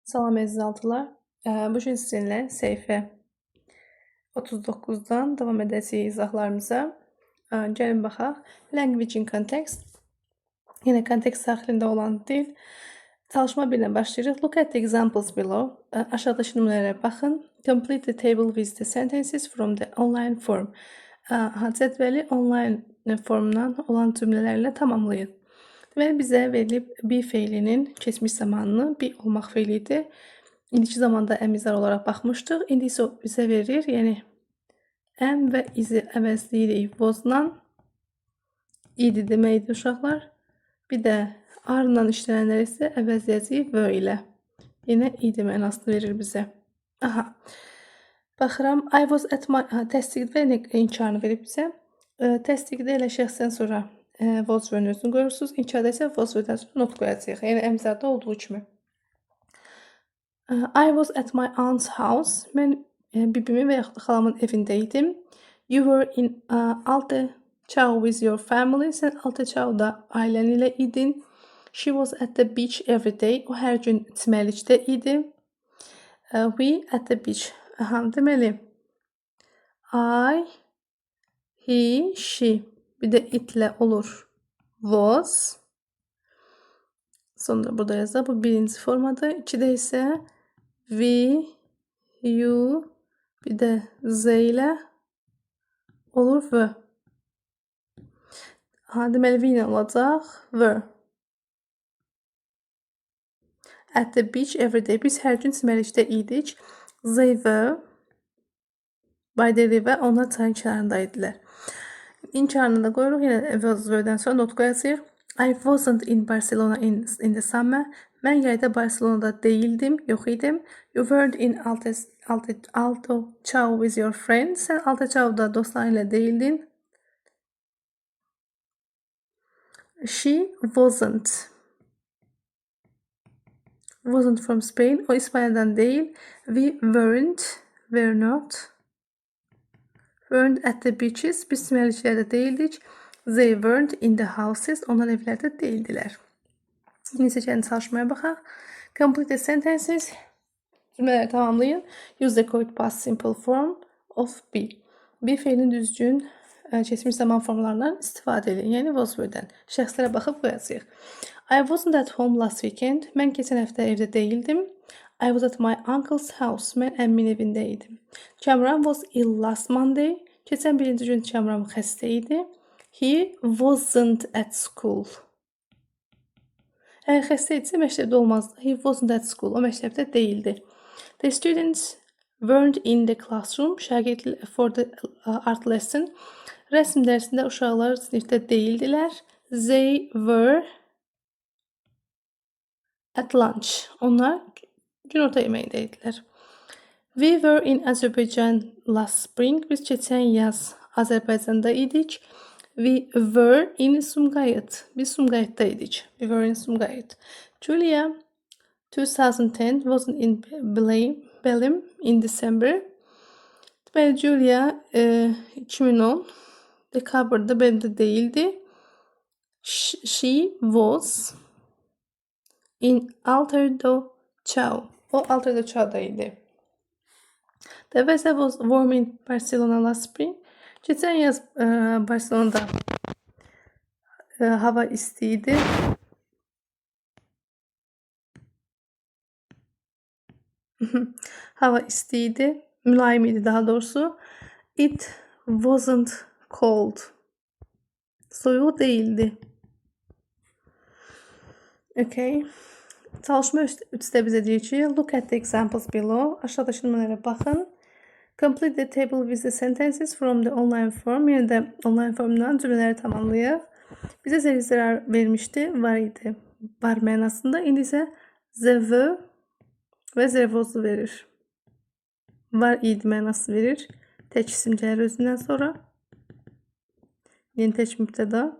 Salam əzizaltılar. Bu gün sizinlə səhifə 39-dan davam edəcəyik izahlarımıza. Gəlin baxaq. Language in context. Yenə kontekst daxilində olan dil. Çalışma 1 ilə başlayırıq. Look at the examples below. Aşağıdakı nümunələrə baxın. Complete the table with the sentences from the online form. Cədvəli online formdan olan cümlələrlə tamamlayın. Deməli, bizə verilib be feilinin keçmiş zamanını be olmaq feili idi. İndiki zamanda əmizlər olaraq baxmışdıq. İndi isə bizə verir, yəni am və izi əvəzləyirik was-la. İdi deməkdir uşaqlar. Bir də are-la işlənənlər isə əvəzləyəcəyik were ilə. Yenə idi mənasını verir bizə. Aha. Baxıram. I was at my təsdiqdə inkarını verib bizə. Təsdiqdə elə şəxsdən sonra was və özünü qoyursunuz. İnkarda isə was və not qoyacağıq. Yəni əmzərdə olduğu kimi. I was at my aunt's house. Mən bibimin və yaxud da xalamın evində idim. You were in Altachau with your family. Sən Altachau'da ailən ilə idin. She was at the beach every day. O hər gün çimərlikdə idi. We at the beach. Deməli, I, he, she. Bir də itlə olur. Was. Sonra burada yazılır. Bu birinci formadır. 2-də isə we, you, bir də z ilə olur v. Deməli, v ilə olacaq were. At the beach every day. Biz hər gün çimərlikdə idik. They were by the river. Onlar çayın kənarında idilər. İnkarını da qoyuruq. Yenə was-dən sonra not qoyacağıq. I wasn't in Barcelona in the summer. Mən yayda Barcelonada değildim, yox idim. You weren't in Altachau with your friends. Sən Altachau'da dostların ilə değildin. She wasn't from Spain. O İspanya'dan değil. We were not at the beaches. Biz çimərliklərdə değildik. They weren't in the houses. Onlar evlərdə değildilər. Yeni seçeneğini çalışmaya baxaq. Complete the sentences. Cümlələri tamamlayın. Use the correct past simple form of be. Be feilinin düzgün keçmiş zaman formlarından istifadə edin. Yəni was-dən. Şəxslərə baxıb qoyacağıq. I wasn't at home last weekend. Mən keçən həftə evdə değildim. I was at my uncle's house. Mən əmmin evində idim. Cameron was ill last Monday. Keçən birinci gün Cameron xəstə idi. He wasn't at school. Əgər xəstə idisə məktəbdə olmazdı. He wasn't at school. O məktəbdə değildi. The students weren't in the classroom. Şagirdlər for the art lesson. Rəsm dərsində uşaqlar sinifdə değildilər. They were at lunch. Onlar günorta yeməyində idilər. We were in Azerbaijan last spring. Biz keçən yaz Azərbaycanda idik. We were in Sumqayıt. Biz Sumqayıtda idik. We were in Sumqayıt. Julia 2010 wasn't in Belém in December. Deməli, Julia 2010 dekabrda Belimdə değildi. She was in Altachau. O Altachau'da idi. The weather was warm in Barcelona last spring. Geçen yaz Barcelona'da hava istiydi. Hava istiydi. Mülayim idi daha doğrusu. It wasn't cold. Soğuk değildi. Okay. Çalışma üstə bizə deyir ki, look at the examples below. Aşağıdakı nümunələrə baxın. Complete the table with the sentences from the online form. Yenə də online formdan cümlələri tamamlayaq. Bizə zərər vermişdi, var idi. Var mənasında. İndi isə the were və there was-u verir. Var idi mənası verir. Tək isim gəlir özündən sonra. Yeni tək mübtəda.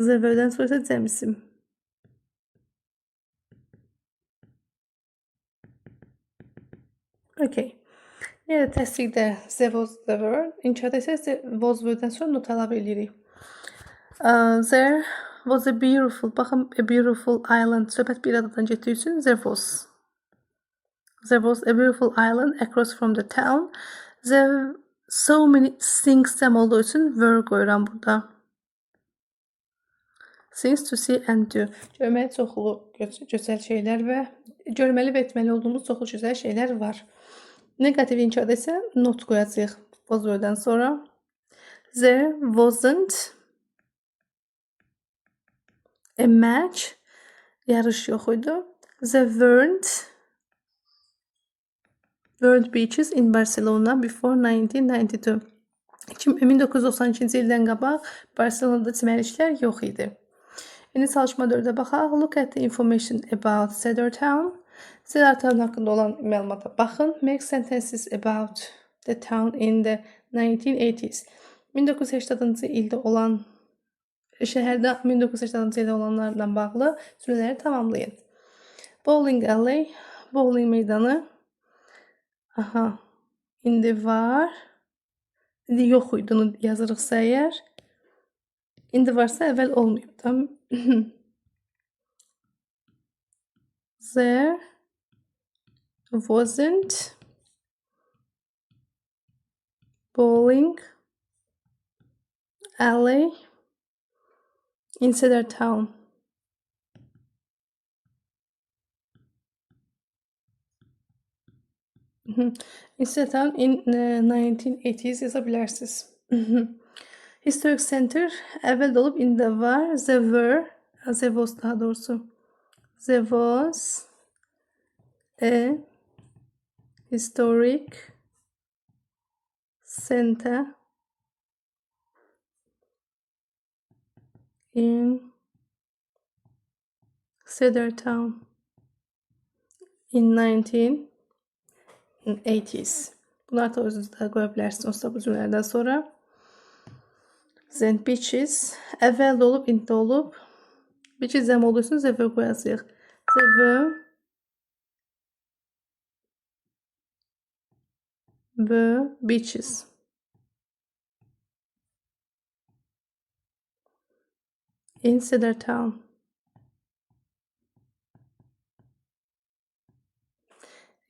The were-dən sonra isə cəm isim. Okay. Yəni təsdiqdə the was, the were. İnkarda isə was were-dən sonra not əlavə edirik. There was a beautiful, baxın, a beautiful island. Söhbət bir adadan getdiyi üçün there was. There was a beautiful island across from the town. There were so many things dem olduğu üçün were qoyuram burada. Things to see and do. Görməli çoxlu gözəl şeylər və görməli və etməli olduğumuz çoxlu gözəl şeylər var. Negativ inkada isə not qoyacağıq was were-dən sonra. There wasn't a match. Yarış yox idi. There weren't World Beaches in Barcelona before 1992. 1992-ci ildən qabaq Barcelonada çimərliklər yox idi. İndi çalışma 4-ə baxaq. Look at the information about Cedar Town. Cedar Town haqqında olan məlumata baxın. Make sentences about the town in the 1980s. 1980-cı ildə olan şəhərdə 1980-cı ildə olanlarla bağlı cümlələri tamamlayın. Bowling alley, bowling meydanı. Aha. İndi var. İndi yox idini yazırıqsa əgər. İndi varsa əvvəl olmayıb. Tam. There wasn't bowling alley in Cedar Town. In Cedar Town in 1980s yazabilirsiniz. Historic Center əvvəl olub, indi var. There was daha doğrusu. There was a historic center in Cedar Town in 1980s. Bunlar da özünüzdə qoya bilərsiniz bu cümlələrdən sonra. Then beaches əvvəl olub, indi olub. Beaches zəm olduğu üçün zəvə qoyacağıq. Zəvə beaches. In Cedar Town.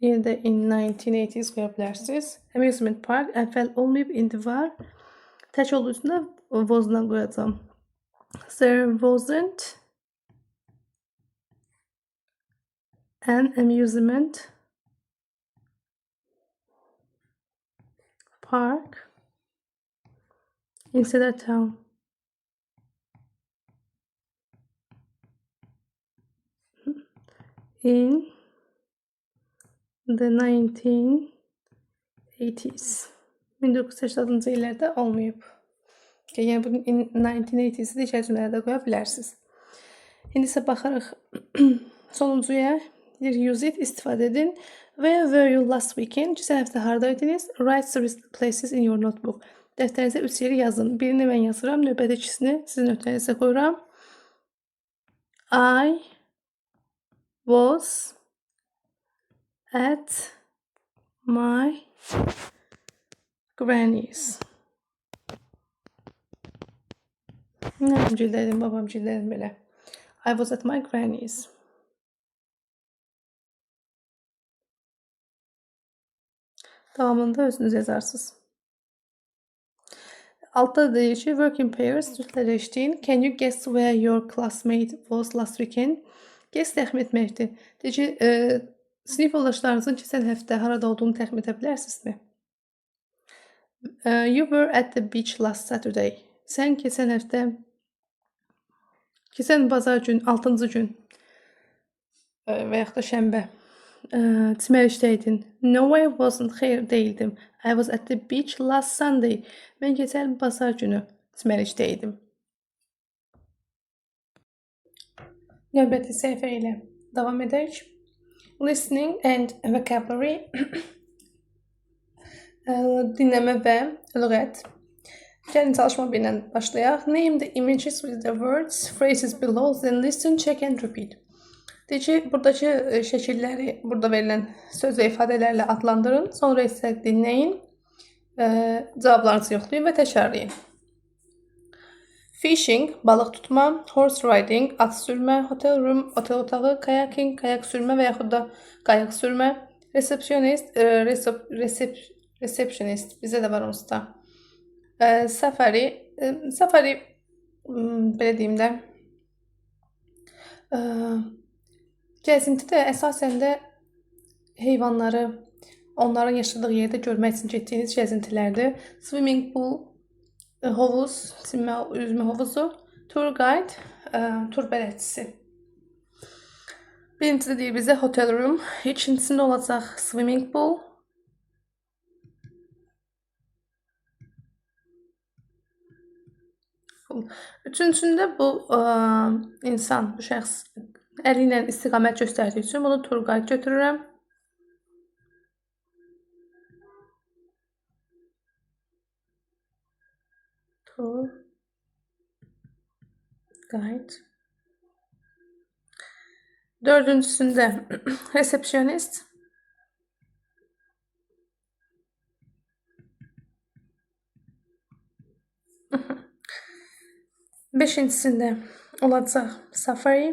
Yine de in 1980s qoya bilərsiniz. Amusement park əvvəl olmayıb, indi var. Tək olduğu üçün də was-dan qoyacağım. There wasn't an amusement park in Cedar Town. In the 1980s. 1980-cı illərdə olmayıb. Yəni bunun in 1980-si də cümlələrdə qoya bilərsiniz. İndi isə baxarıq sonuncuya. Use it, istifadə edin. Where were you last weekend? Keçən həftə hardaydınız? Write 3 places in your notebook. Dəftərinizə 3 yeri yazın. Birini mən yazıram, növbəti ikisini sizin nöqtənizə qoyuram. I was at my granny's. Nənəmgildəydim, babamgildəydim belə. I was at my granny's. Davamında özünüz yazarsınız. Altta deyir ki, work in pairs, cütləşdiyin. Can you guess where your classmate was last weekend? Guess təxmin etməkdir. Deyir ki, sinif yoldaşlarınızın keçən həftə harada olduğunu təxmin edə bilərsinizmi? You were at the beach last Saturday. Sən keçən bazar gün, 6-cı gün və yaxud da şənbə çimərlikdəydin. No, I wasn't, xeyr deyildim. I was at the beach last Sunday. Mən keçən bazar günü çimərlikdəydim. Növbəti səhifə ilə davam edək. Listening and vocabulary. Dinləmə və lüğət. Gəlin çalışma ilə başlayaq. Name the images with the words, phrases below, then listen, check and repeat. Deyir ki, buradakı şəkilləri, burada verilən söz və ifadələrlə adlandırın, sonra isə dinləyin, cavablarınızı yoxlayın və təkrarlayın. Fishing, balıq tutma, horse riding, at sürmə, hotel room, otel otağı, kayaking, kayak sürmə və yaxud da qayıq sürmə, Receptionist, receptionist bizə də var onsuz da. Safari, belə deyim də, gəzintidə əsasən də heyvanları onların yaşadığı yerdə görmək üçün getdiyiniz gəzintilərdir. Swimming pool, hovuz, üzmə hovuzu, tour guide, tur bələdçisi. Birincisi deyir bizə hotel room, ikincisində olacaq swimming pool. Üçüncüsündə bu insan, bu şəxs əli ilə istiqamət göstərdiyi üçün bunu tour guide götürürəm. Tour guide. Dördüncüsündə receptionist. Beşincisində olacaq safari.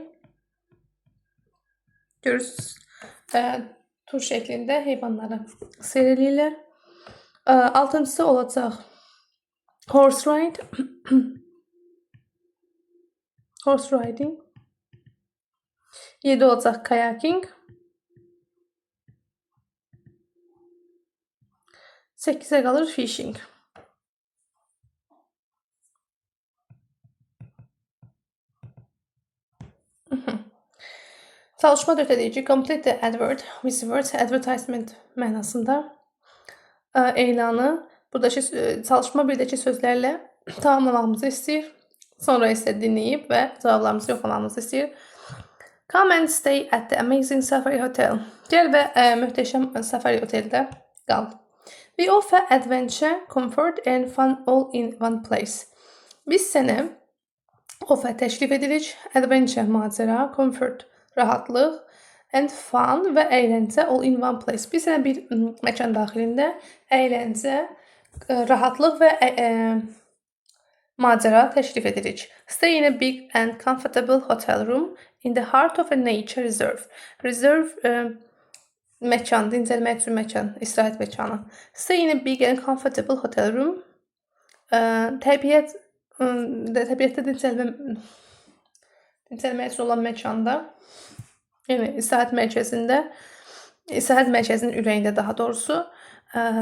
Görürsünüz, tur şəklində heyvanları seyr eləyirlər. Altıncısı olacaq horse ride. Horse riding. 7 olacaq kayaking. 8'e qalır fishing. Çalışma ötədeyici complete the advert with words advertisement mənasında elanı buradakı çalışma birdəki sözlərlə tamamlamamızı istəyir. Sonra isə dinləyib və cavablarımızı yoxlamamızı istəyir. Come and stay at the amazing Safari Hotel. Gəl və möhtəşəm Safari oteldə qal. We offer adventure, comfort and fun all in one place. Biz sənə offer təklif edirik. Adventure, macəra, comfort, rahatlıq, and fun və əyləncə all in one place. Biz sənə bir məkan daxilində əyləncə, rahatlıq və macəra təklif edirik. Stay in a big and comfortable hotel room in the heart of a nature reserve. Reserve məkan, dincəlmək üçün məkan, istirahət məkanı. Stay in a big and comfortable hotel room. Təbiətdə dincəlmək üçün olan məkanda, yəni istirahət mərkəzinin ürəyində daha doğrusu,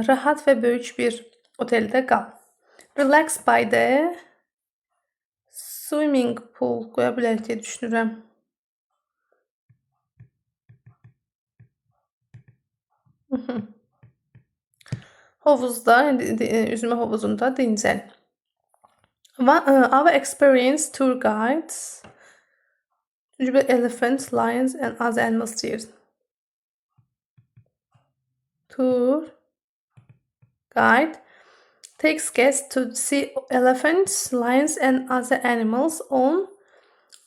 rahat və böyük bir oteldə qal. Relax by the swimming pool qoya bilərik deyə düşünürəm. Hovuzda, üzmə hovuzunda dincəl. Our experienced tour guides, elephants, lions and other animals deyir. Tour guide takes guests to see elephants, lions and other animals on.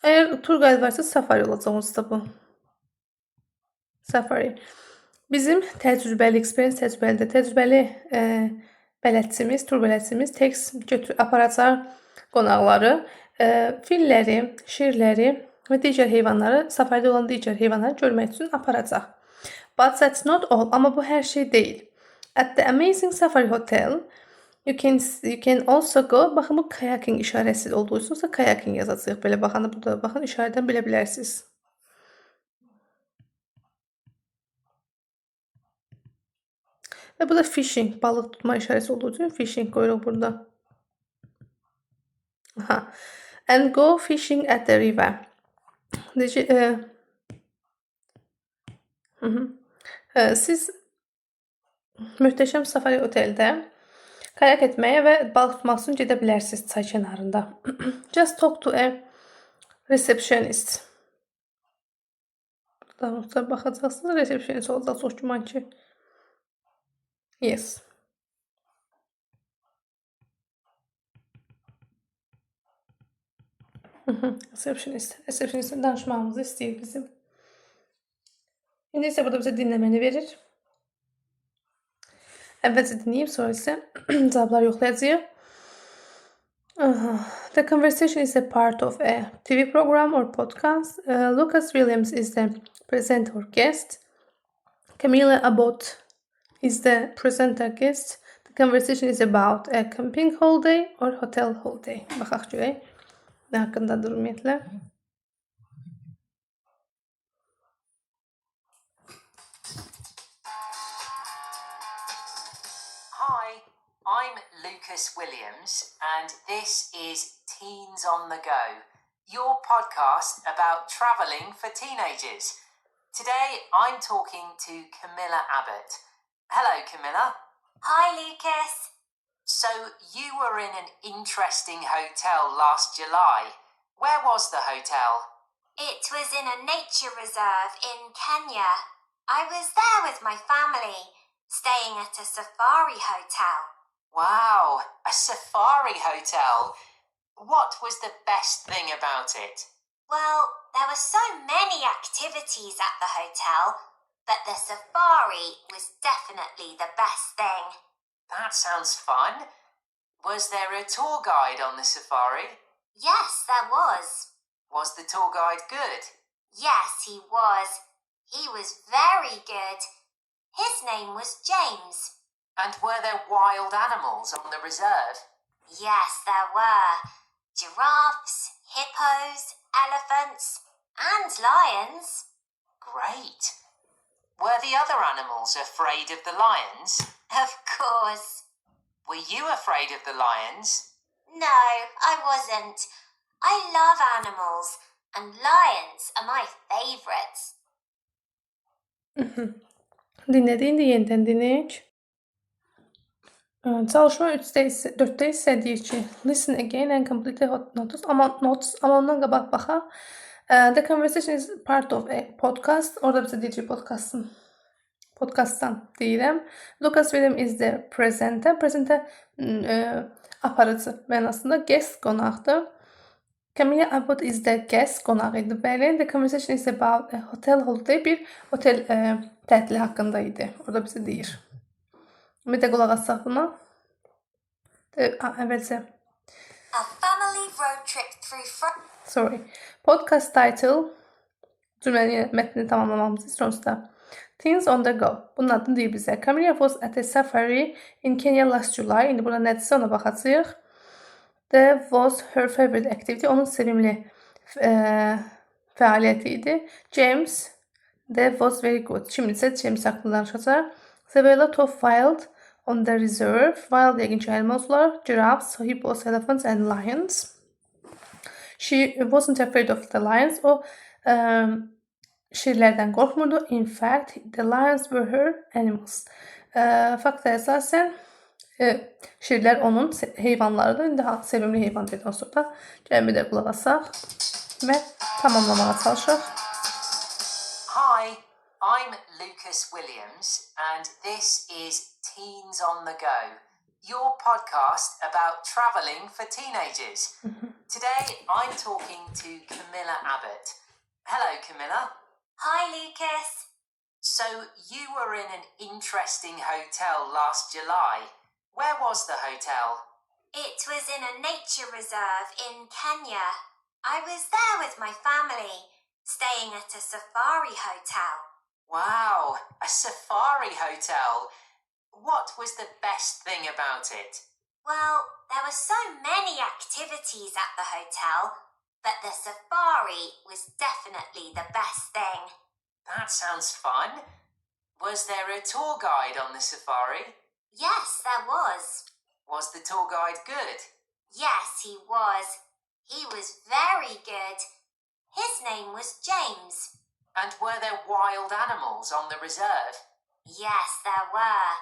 Əgər tour guide varsa safari olacaq onsuz bu. Safari. Bizim təcrübəli bələdçimiz, tur bələdçimiz aparacaq qonaqları, filləri, şirləri və digər heyvanları, safaridə olan digər heyvanları görmək üçün aparacaq. But that's not all. Amma bu hər şey deyil. At the amazing Safari Hotel, you can also go. Baxın, bu kayaking işarəsi olduğu üçünsə kayaking yazacağıq. Belə baxanda burada baxın, işarədən bilə bilərsiniz. Və bu da fishing, balıq tutma işarəsi olduğu üçün fishing qoyuruq burada. And go fishing at the river. Siz möhtəşəm safari oteldə kayak etməyə və balıq tutmaq üçün gedə bilərsiniz çay kənarında. Just talk to a receptionist. Burada baxacaqsınız, receptionist olacaq, çox güman ki. Yes. Receptionistdən danışmağımızı istəyir bizim. İndi isə burada bizə dinləməni verir. Əvvəlcə dinləyib, sonra isə cavabları yoxlayacağıq. The conversation is a part of a TV program or podcast. Lucas Williams is the presenter or guest. Camilla Abbott is the presenter guest. The conversation is about a camping holiday or hotel holiday. Baxaq görək nə haqqındadır ümumiyyətlə. Hi, I'm Lucas Williams, and this is Teens on the Go, your podcast about travelling for teenagers. Today I'm talking to Camilla Abbott. Hello, Camilla. Hi, Lucas. So you were in an interesting hotel last July. Where was the hotel? It was in a nature reserve in Kenya. I was there with my family, staying at a safari hotel. Wow, a safari hotel. What was the best thing about it? Well, there were so many activities at the hotel, but the safari was definitely the best thing. That sounds fun. Was there a tour guide on the safari? Yes, there was. Was the tour guide good? Yes, he was. He was very good. His name was James. And were there wild animals on the reserve? Yes, there were. Giraffes, hippos, elephants, and lions. Great. Were the other animals afraid of the lions? Of course. Were you afraid of the lions? No, I wasn't. I love animals, and lions are my favorites. Dinlediğinde yeniden dinleyək. Çalışma 4-də isə deyir ki, listen again and complete the notes. Amma ondan qabaq baxaq. The conversation is part of a podcast. Orada bizə deyir ki, podcastdan deyirəm. Lucas Williams is the presenter. Presenter aparıcı mənasında, guest qonaqdır. Camilla Abbott is the guest qonaq idi. Bəli, the conversation is about a hotel holiday. Bir otel tətili haqqında idi. Orada bizə deyir. Bir də qulaq assaq buna. Əvvəlcə. A family road trip through France. Sorry. Podcast title. Cümləni mətnini tamamlamamızı istəyirəm. Teens on the Go. Bunun adını deyir bizə. Camilla was at a safari in Kenya last July. İndi burada nədirsə ona baxacağıq. That was her favorite activity. Onun sevimli fəaliyyəti idi. James. That was very good. Şimdi isə James haqqında danışacaq. There were a lot of wild on the reserve. Wild yəqin ki, elmozlar, giraffes, hippos, elephants and lions. She wasn't afraid of the lions. O şirlərdən qorxmurdu. In fact, the lions were her animals. Fakta əsasən şirlər onun heyvanlarıdır. İndi sevimli heyvan dedim sonra. Gəlin bir də qulaq asaq və tamamlamağa çalışaq. Hi, I'm Lucas Williams, and this is Teens on the Go, your podcast about travelling for teenagers. Today I'm talking to Camilla Abbott. Hello, Camilla. Hi, Lucas. So you were in an interesting hotel last July. Where was the hotel? It was in a nature reserve in Kenya. I was there with my family, staying at a safari hotel. Wow, a safari hotel. What was the best thing about it? Well, there were so many activities at the hotel, but the safari was definitely the best thing. That sounds fun. Was there a tour guide on the safari? Yes, there was. Was the tour guide good? Yes, he was. He was very good. His name was James. And were there wild animals on the reserve? Yes, there were.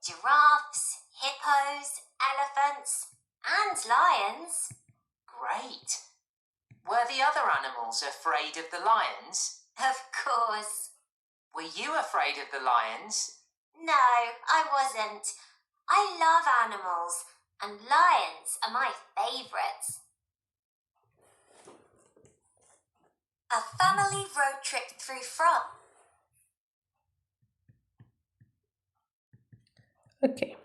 Giraffes, hippos, elephants, and lions. Great. Were the other animals afraid of the lions? Of course. Were you afraid of the lions? No, I wasn't. I love animals, and lions are my favorites. A family road trip through France. Okay.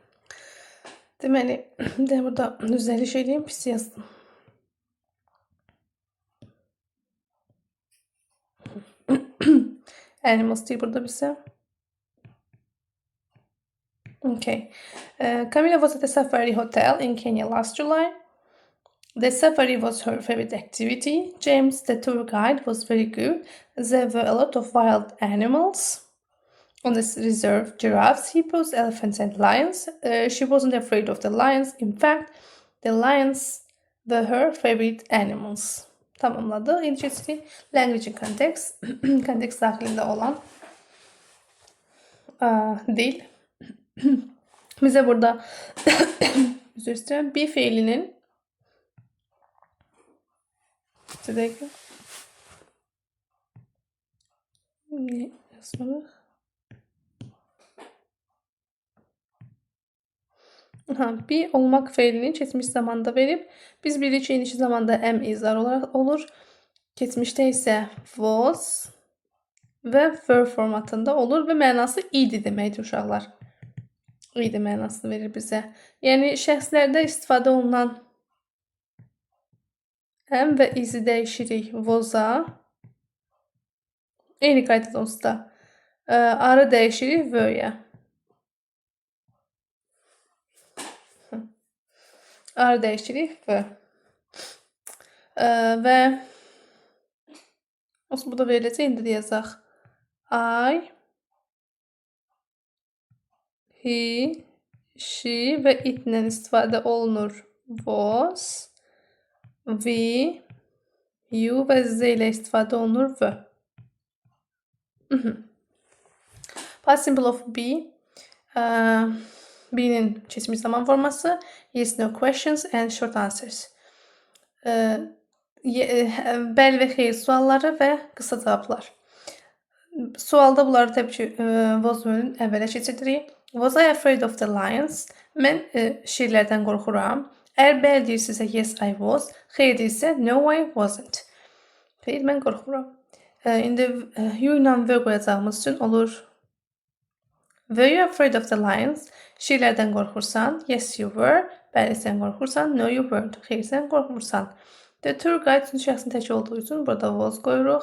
Deməli, də burada düzəliş edeyim, pis yazdım. Animals deyir burada bizə. Okay. Camilla was at the Safari Hotel in Kenya last July. The safari was her favorite activity. James, the tour guide, was very good. There were a lot of wild animals on this reserve: giraffes, hippos, elephants, and lions. She wasn't afraid of the lions. In fact, the lions were her favorite animals. Tamamladı. İlişkisi language in context. Context dahilinde olan dil. Bize burada özür isterim. Be fiilinin ne yazmalı? Be olmak fiilini geçmiş zamanda verip biz bilici inişi zamanda am izar olarak olur. Geçmişte ise was ve were formatında olur ve mənası idi deməkdir uşaqlar. İdi mənasını verir bizə. Yəni şəxslərdə istifadə olunan am və izi dəyişirik was-a. Eyni qaydada onsuz da arı dəyişirik were-yə. Arı dəyişirik were. Və bu da veriləcək. İndi də yazaq. I, he, she və it-lə istifadə olunur. Was, we, you və z ilə istifadə olunur were. Past simple of be. Be'nin keçmiş zaman forması. Yes, no questions and short answers. Bəli və xeyir sualları və qısa cavablar. Sualda bunları təbii ki was-ın əvvələ keçiririk. Was I afraid of the lions? Mən şirlərdən qorxuram. Əgər bəli deyirsinizsə yes I was. Xeyir deyirsə no I wasn't. Xeyir, mən qorxmuram. İndi you ilə were qoyacağımız üçün olur. Were you afraid of the lions? Şirlərdən qorxursan. Yes you were. Bəli sən qorxursan. No you weren't. Xeyir, sən qorxmursan. The tour guide üçün şəxsin tək olduğu üçün burada was qoyuruq.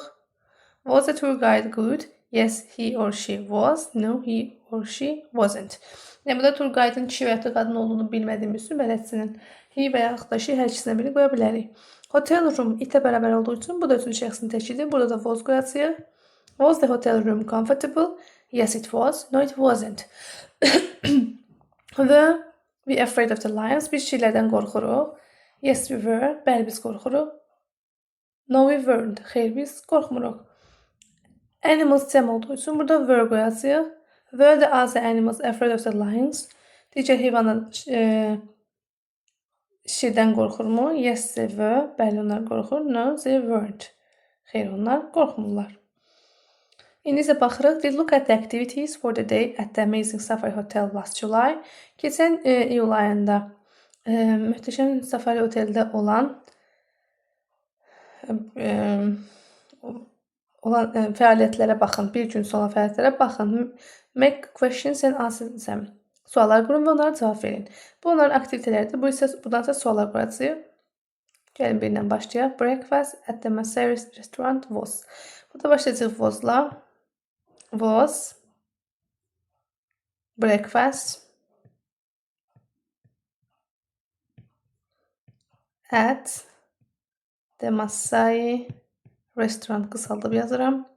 Was the tour guide good? Yes, he or she was. No, he or she wasn't. Yəni burada tour guide-ın kişi və ya qadın olduğunu bilmədiyimiz üçün bələdçinin he və yaxud da she hər ikisindən birini qoya bilərik. Hotel room itə bərabər olduğu üçün bu da üçün şəxsin təkidir. Burada da was qoyacağıq. Was the hotel room comfortable? Yes, it was. No, it wasn't. Were we afraid of the lions? Biz şirlərdən qorxuruq. Yes, we were. Bəli, biz qorxuruq. No, we weren't. Xeyr, biz qorxmuruq. Animals cəm olduğu üçün burada were qoyacağıq. Were the other animals afraid of the lions? Digər heyvanlar şirdən qorxurmu? Yes, they were. Bəli, onlar qorxur. No, they weren't. Xeyr, onlar qorxmurlar. İndi isə baxırıq. We look at the activities for the day at the Amazing Safari Hotel last July. Keçən iyul ayında möhtəşəm Safari oteldə olan fəaliyyətlərə baxın. Bir gün sonra fəaliyyətlərə baxın. Make questions and answers. Suallar qurun və onlara cavab verin. Bu onların aktivitələridir. Buradan isə suallar quracağıq. Gəlin birindən başlayaq. Breakfast at the Masai restaurant was. Burada başlayacaq was'la. Was. Breakfast. At the Masai restaurant qısaldıb yazıram.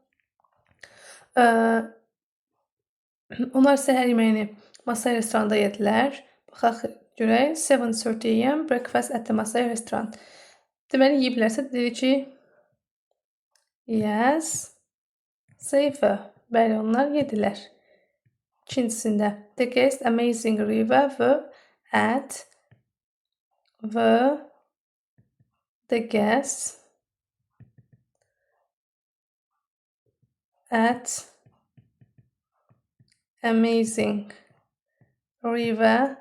Onlar səhər yeməyini Masai restoranda yedilər. Baxaq görək. 7:30 AM breakfast at the Masai restaurant. Deməli yeyiblərsə deyirik ki yes, they were. Bəli, onlar yedilər. İkincisində the guest Amazing River were at the guests at Amazing River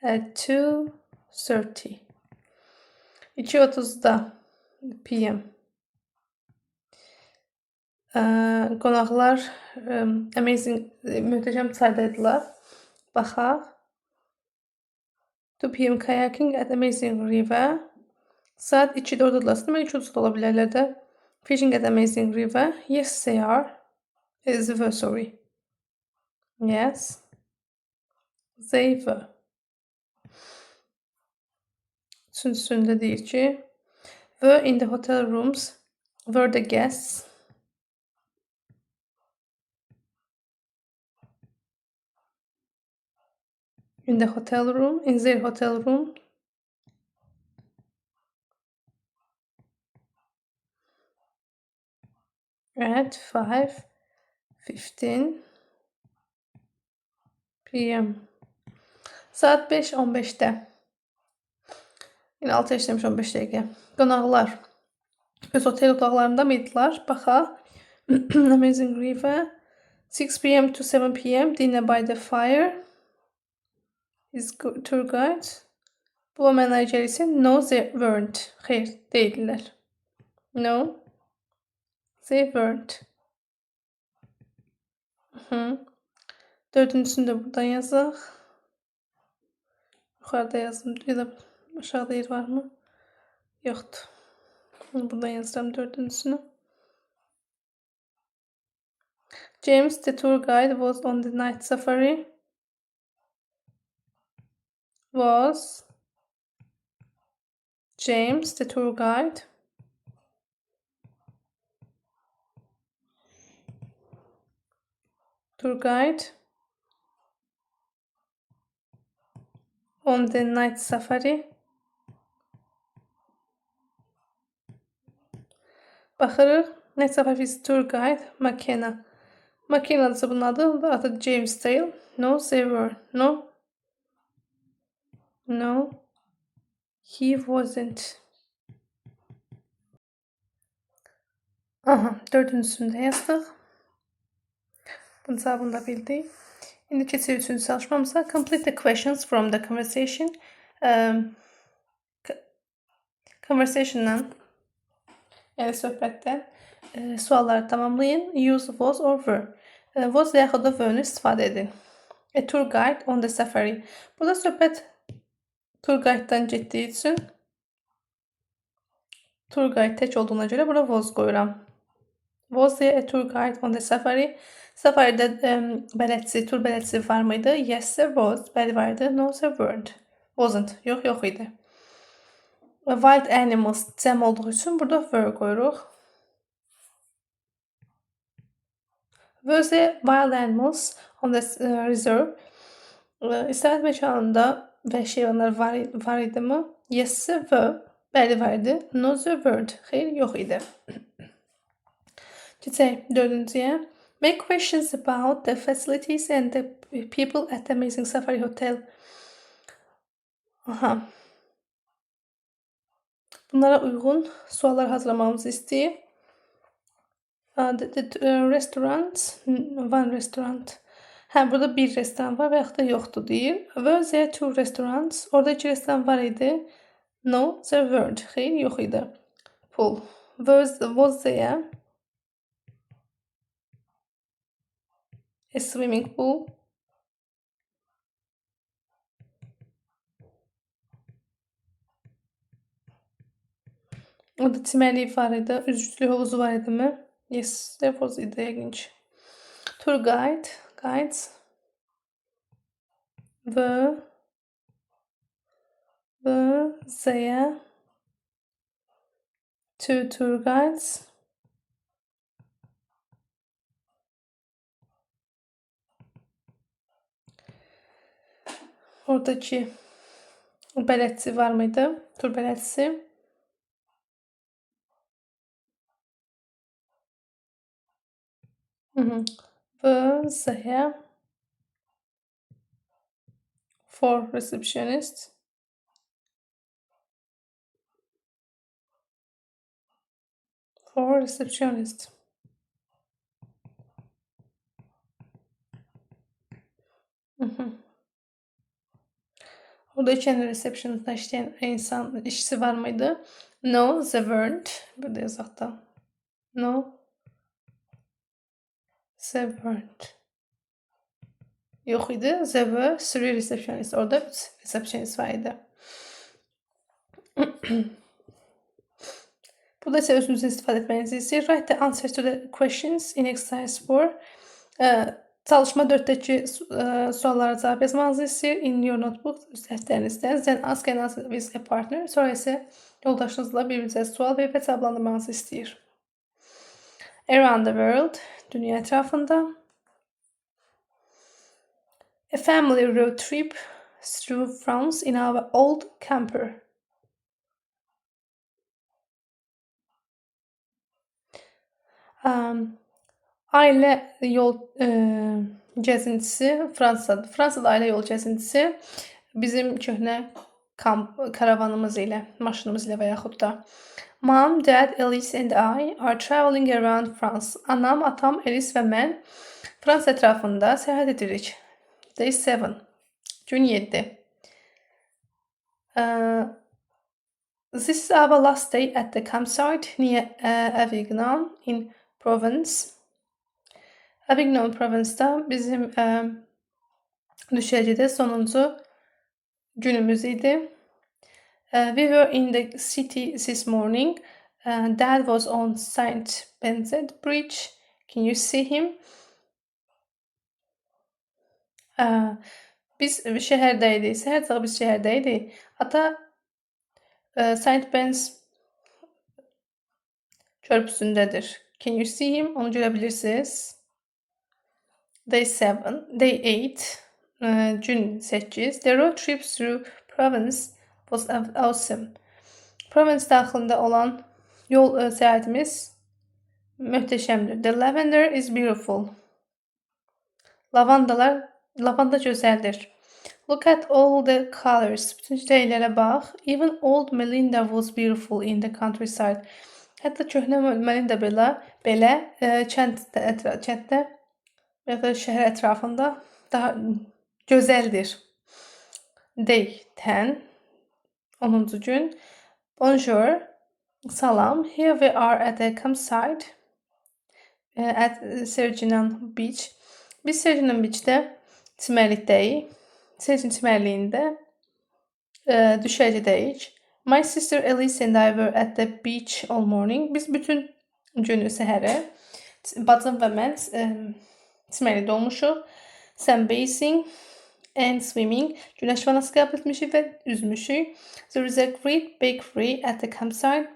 at 2:30. 2:30'da PM. Qonaqlar Amazing möhtəşəm çaydaydılar. Baxaq. 2 PM kayaking at Amazing River. Saat 2'də oradadılar. Demək 2:30'da ola bilərlər də. Fishing at Amazing River. Yes, they are. Sorry. Yes. They were. Üçüncüsündə deyir ki, were in the hotel rooms, were the guests. In the hotel room, in their hotel room. At 5:15 p.m. Saat 5:15'te. Yine 6 işlemiş 15 dəqiqə. Qonaqlar öz otel otaqlarında mıydılar? Baxaq. Amazing River. 6 p.m. to 7 p.m. Dinner by the fire. His tour guide. Bu mənaya gəlirsə, no they weren't. Xeyr, değillər. No, they weren't. Dördüncüsünü de buradan yazaq. Yuxarıda yazdım. Ya da aşağıda yer var mı? Yoxdur. Buradan yazıram dördüncüsünü. James, the tour guide, was on the night safari. Was James, the tour guide, on the night safari. Baxırıq. Night safari is tour guide. McKenna. McKenna'dırsa bunun adı James değil. No, they were. No. No. He wasn't. Aha, dördüncüsünü də yazdıq. Bunun cavabını da bildik. İndi keçirik üçüncü çalışmamıza. Complete the questions from the conversation. Conversation'dan, yəni söhbətdən sualları tamamlayın. Use was or were. Was yaxud da were-ni istifadə edin. A tour guide on the safari. Burada söhbət tour guide-dan getdiyi üçün tour guide tək olduğuna görə bura was qoyuram. Was there a tour guide on the safari? Safaridə bələdçi, tur bələdçisi var mıydı? Yes, there was. Bəli, vardı. No, there weren't. Wasn't. Yox idi. Wild animals cəm olduğu üçün burada were qoyuruq. Were there wild animals on the reserve? İstirahət məkanında vəhşi heyvanlar var idi mi? Yes, there were. Bəli, vardı. No, there weren't. Xeyr, yox idi. Keçək dördüncüyə. Make questions about the facilities and the people at the Amazing Safari Hotel. Aha. Bunlara uyğun suallar hazırlamamızı istəyir. The restaurant, one restaurant. Burada bir restoran var və yaxud da yoxdur deyir. Were there two restaurants? Orada iki restoran var idi. No, there weren't. Xeyr, yox idi. Pool. Was there a swimming pool? Orada çimərlik var idi. Üzücülük havuzu var idi mi? Yes, there was idi. İlginç. Tour guide, guides. Were there two tour guides? Oradaki bələdçi var mıydı? Tur bələdçisi. Were there four receptionists? Four receptionists. Orada içən reception'da işləyən insan, işçisi var mıydı? No, there weren't. Burada yazaq da. No, there weren't. Yox idi. There were three receptionists. Orada 3 receptionist var idi. Burada isə özünüzü istifadə etmənizi istəyir. Write the answers to the questions in exercise 4. Çalışma 4-dəki suallara cavab yazmanızı istəyir. In your notebook, öz dəftərinizdən. Then ask and answer with a partner. Sonra isə yoldaşınızla bir-birinizə sual verib və cavablandırmanızı istəyir. Around the world, dünya ətrafında. A family road trip through France in our old camper. Ailə yol gəzintisi Fransada. Fransada ailə yol gəzintisi bizim köhnə karavanımız ilə, maşınımız ilə və yaxud da Mom, Dad, Elise and I are traveling around France. Anam, atam, Elise və mən Fransa ətrafında səyahət edirik. Day 7. Gün 7. This is our last day at the campsite near Avignon in Provence. Avignon Provence'da bizim düşərgədə sonuncu günümüz idi. We were in the city this morning. Dad was on Saint Vincent Bridge. Can you see him? Biz şəhərdəydik. Səhər çağı biz şəhərdəydik. Ata Saint Benz körpüsündədir. Can you see him? Onu görə bilirsiniz. Day 8. Gün 8. The road trip through Provence was awesome. Provence daxilində olan yol səyahətimiz möhtəşəmdir. The lavender is beautiful. Lavanda gözəldir. Look at all the colors. Bütün rənglərə bax. Even old Melinda was beautiful in the countryside. Hətta köhnə Melinda belə kənddə ya da şəhər ətrafında daha gözəldir. Day 10. 10-cu gün. Bonjour. Salam. Here we are at the campsite at Serginan Beach. Biz Serginan Beach'də çimərlikdəyik. Sergin çimərliyində düşərgədəyik. My sister Elise and I were at the beach all morning. Biz bütün günü səhərə bacım və mən çimərlikdə olmuşuq. Sunbathing and swimming. Günəş vanası qəbul etmişik və üzmüşük. There is a great bakery at the campsite.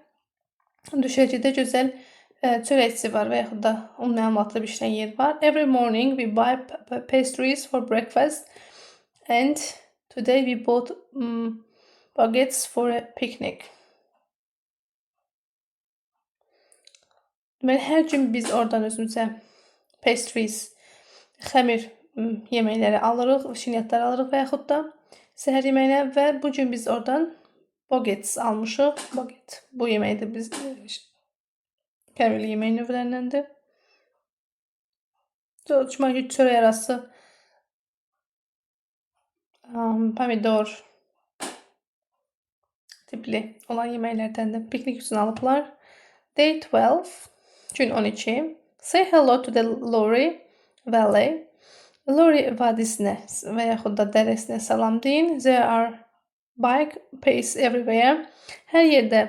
Düşərgədə gözəl çörəkçi var və yaxud da un məlumatlı bişirən yer var. Every morning we buy pastries for breakfast and today we bought baguettes for a picnic. Deməli, hər gün biz oradan özümüzə pastries, xəmir yeməkləri alırıq, şinyatlar alırıq və yaxud da səhər yeməyinə və bu gün biz oradan baguettes almışıq. Baguette bu yeməkdir biz kəmirli yemək növlərindəndir. Çörək arası pomidor tipli olan yeməklərdəndir. Piknik üçün alıblar. Day 12. Gün 12. Say hello to the Lorry Valley. Lorry vadisinə və yaxud da dərəsinə salam deyin. There are bike paths everywhere. Hər yerdə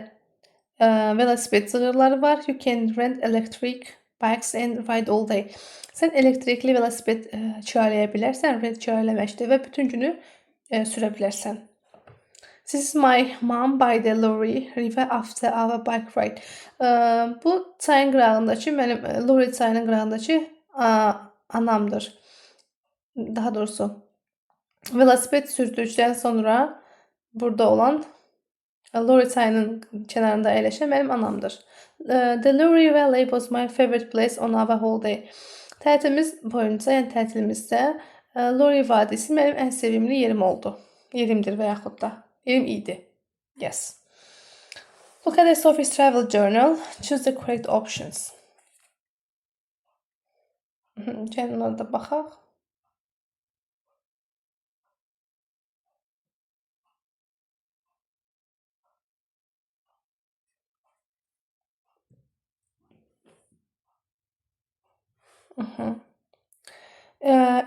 velosiped cığırları var. You can rent electric bikes and ride all day. Sən elektrikli velosiped kirələyə bilərsən, rent kirələməkdir və bütün günü sürə bilərsən. This is my mom by the Lorry River after our bike ride. Bu çayın qırağındakı, mənim Lorry çayının qırağındakı anamdır. Daha doğrusu, velosiped sürdükdən sonra burada olan Lorry çayının kənarında əyləşən mənim anamdır. The Lorry Valley was my favorite place on our holiday. Tətilimiz boyunca, yəni tətilimizdə Lorry vadisi mənim ən sevimli yerim oldu. Yerimdir və yaxud da yerim idi. Yes. Look at the Sophie's Travel Journal. Choose the correct options. Gəlin orada baxaq.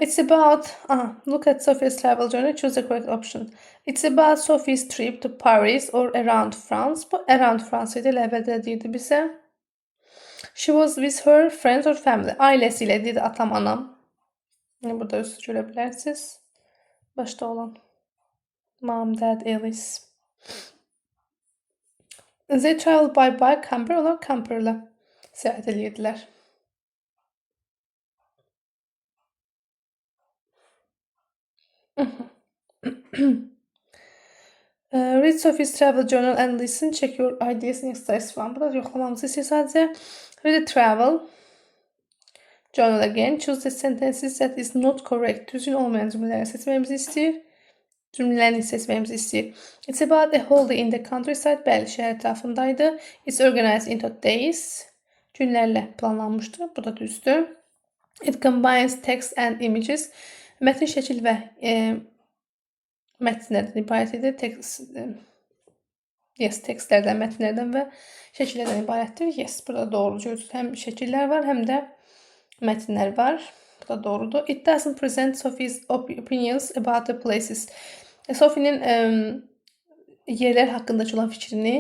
It's about look at Sophie's travel journal. Choose the correct option. It's about Sophie's trip to Paris or around France. Bu around France idi, əvvəldə deyirdi bizə. She was with her friends or family. Ailəsi ilə deyirdi, atam, anam. Burada üstü görə bilərsiniz. Başda olan. Mom, Dad, Alice. They travel by bike, camper olar camperla səyahət edirdilər. Read Sophie's travel journal and listen. Check your ideas in exercise 1. Burada yoxlamamızı istəyir sadəcə. Read the travel journal again. Choose the sentences that is not correct. Düzgün olmayan cümlələri seçməyimizi istəyir. Cümlələrini seçməyimizi istəyir. It's about a holiday in the countryside. Bəli, şəhər ətrafındaydı. It's organized into days. Günlərlə planlanmışdı. Bu da düzdür. It combines text and images. Mətin şəkil və mətnlərdən ibarət edir. Tekstlərdən, mətnlərdən və şəkillərdən ibarətdir. Yes, burada doğru. Həm şəkillər var, həm də mətnlər var. Bu da doğrudur. It doesn't present Sophie's opinions about the places. Sophie'nin yerlər haqqındakı olan fikrini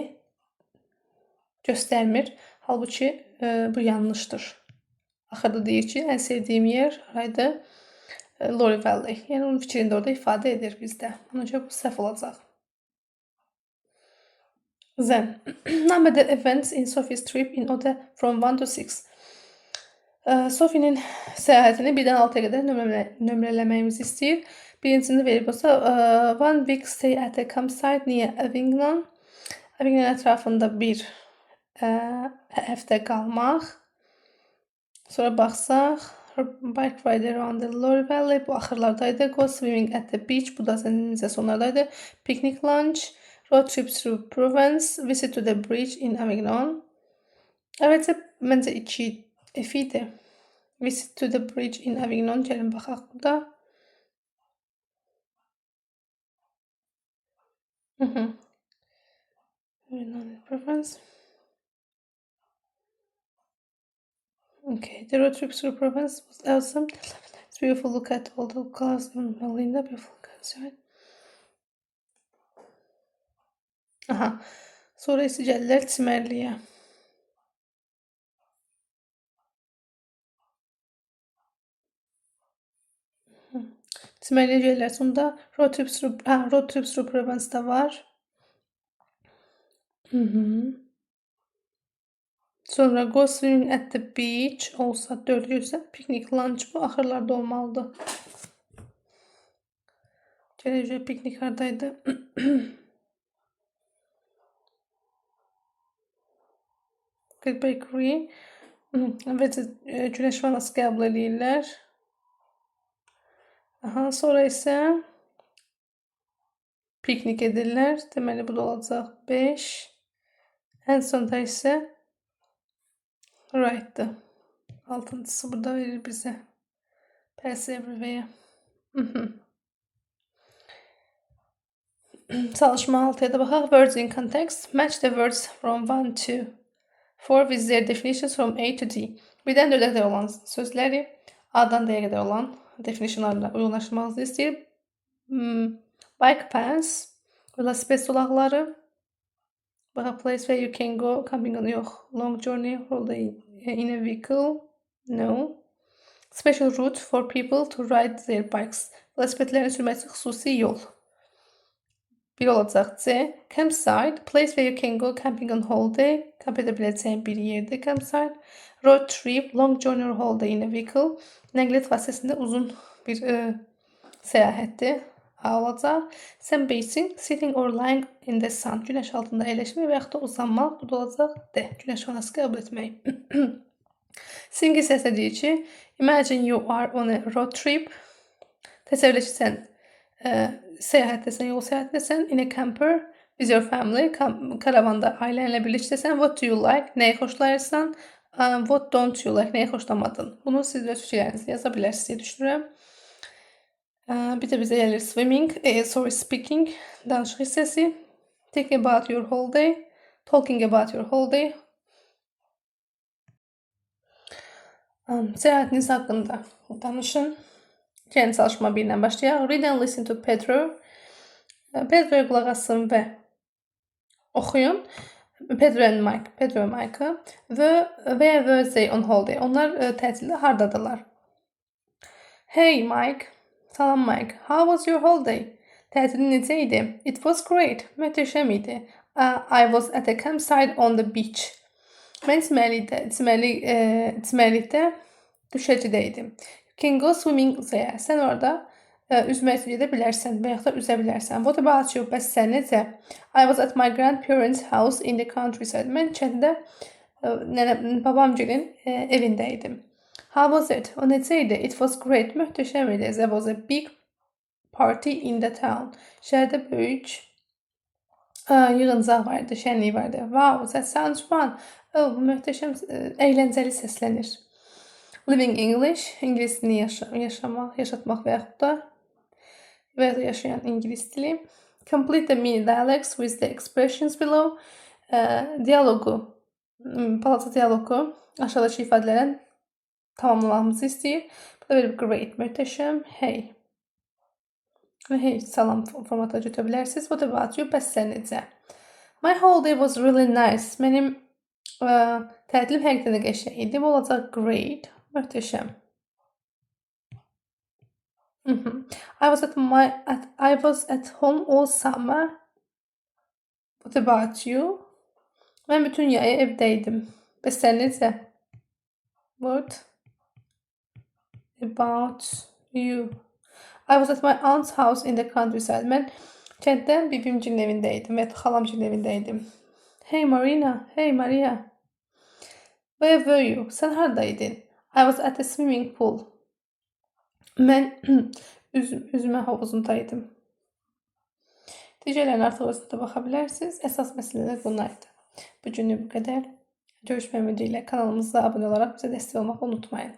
göstərmir. Halbuki bu yanlışdır. Axırda deyir ki, ən sevdiyim yer haraydı? Lorry Valley. Yəni onun fikrini də orada ifadə edir bizdə. Ona görə bu səhv olacaq. Then, number the events in Sophie's trip in order from 1 to 6. Sophie'nin səyahətini 1-dən 6-ya qədər nömrələməyimizi istəyir. Birincisini verib olsa, one week stay at a campsite near Avignon. Avignon ətrafında bir həftə qalmaq. Sonra baxsaq, bike ride around the Lorry Valley. Bu axırlardaydı. Go swimming at the beach. Bu da necə sonlardaydı. Picnic lunch. Road trip through Provence. Visit to the bridge in Avignon. Evet, məncə 2 F idi. Visit to the bridge in Avignon. Gəlin baxaq burada. Provence. Okay, the road trip through Provence was awesome. It's beautiful. Look at all the colors in Melinda. Beautiful colors, right? Aha. Sonra isə gəlirlər çimərliyə. Çimərliyə gəlirlər. Sonunda road trip through Provence da var. Sonra go swimming at the beach olsa 400'də picnic lunch bu axırlarda olmalıdır. Gələcək piknik hardaydı? Good bakery. Güneş vanası qəbul edirlər. Aha, sonra isə piknik edirlər. Deməli bu da olacaq 5. Ən sonda isə right'dır. Altıncısı burada verir bizə. Pass everywhere. Çalışma 6'ya da baxaq. Words in context. Match the words from 1 to 4 with their definitions from A to D. Birdən 4'ə qədər olan sözləri A-dan D-yə qədər olan definitionlarla uyğunlaşdırmağınızı istəyir. Bike paths, velosiped zolaqları. Baxaq, place where you can go, camping on yox. Long journey, holiday in a vehicle, no. Special route for people to ride their bikes. Velosipedlərin sürməsi xüsusi yol. Bir olacaq C. Campsite, place where you can go camping on holiday. Kamp edə biləcəyin bir yerdir campsite. Road trip, long journey or holiday in a vehicle. Nəqliyyat vasitəsində uzun bir səyahətdir. A olacaq. Sunbathing, sitting or lying in the sun. Günəş altında əyləşmək və yaxud da uzanmaq. Bu da olacaq D. Günəş vanası qəbul etmək. Sing isə deyir ki, imagine you are on a road trip. Təsəvvür et ki, sən səyahətdəsən, yol səyahətdəsən. In a camper with your family. Karavanda ailənlə birlikdəsən. What do you like? Nəyi xoşlayırsan? What don't you like? Nəyi xoşlamadın? Bunu siz öz fikirlərinizi yaza bilərsiniz deyə düşünürəm. Bir də bizə gəlir swimming, speaking, danışıq hissəsi. Think about your holiday. Talking about your holiday. Səyahətiniz haqqında danışın. Gəlin çalışma 1-lə başlayaq. Read and listen to Pedro. Pedro'ya qulaq asın və oxuyun. Pedro and Mike. Where were they on holiday? Onlar tətildə hardadırlar? Hey Mike. Salam Mike. How was your holiday? Tətilin necə idi? It was great. Möhtəşəm idi. I was at a campsite on the beach. Mən çimərlikdə düşərgədə idim. You can go swimming there. Sən orada üzmək üçün gedə bilərsən və yaxud da üzə bilərsən. What about you? Bəs sən necə? I was at my grandparents' house in the countryside. Mən kəndə babamgilin evində idim. How was it? O necə idi? It was great. Möhtəşəm idi. There was a big party in the town. Şəhərdə böyük yığıncaq vardı, şənlik vardı. Wow, that sounds fun. Oh, bu möhtəşəm, əyləncəli səslənir. Living English, ingilis dilini yaşatmaq və yaxud da yaşayan ingilis dili. Complete the mini dialects with the expressions below. Diyaloqu, balaca diyaloqu aşağıdakı ifadələrin tamamlamamızı istəyir. Burada verib great, möhtəşəm, hey. Və hey, salam formatına götürə bilərsiniz. What about you? Bəs sən necə? My holiday was really nice. Mənim tətilim həqiqətən də qəşəng idi. Bu olacaq great, möhtəşəm. I was at home all summer. What about you? Mən bütün yayı evdə idim. Bəs sən necə? What about you? I was at my aunt's house in the countryside. Mən kənddə bibimcinin evində idim və xalamcının evində idim. Hey Marina, hey Maria. Where were you? Sən haradaydın? I was at a swimming pool. Mən üzmə havuzundaydım. Digərlərini artıq özünüzdə baxa bilərsiniz. Əsas məsələlər bunlardır. Bu günlük bu qədər. Görüşmək ümidi ilə kanalımıza abunə olaraq bizə dəstək olmağı unutmayın.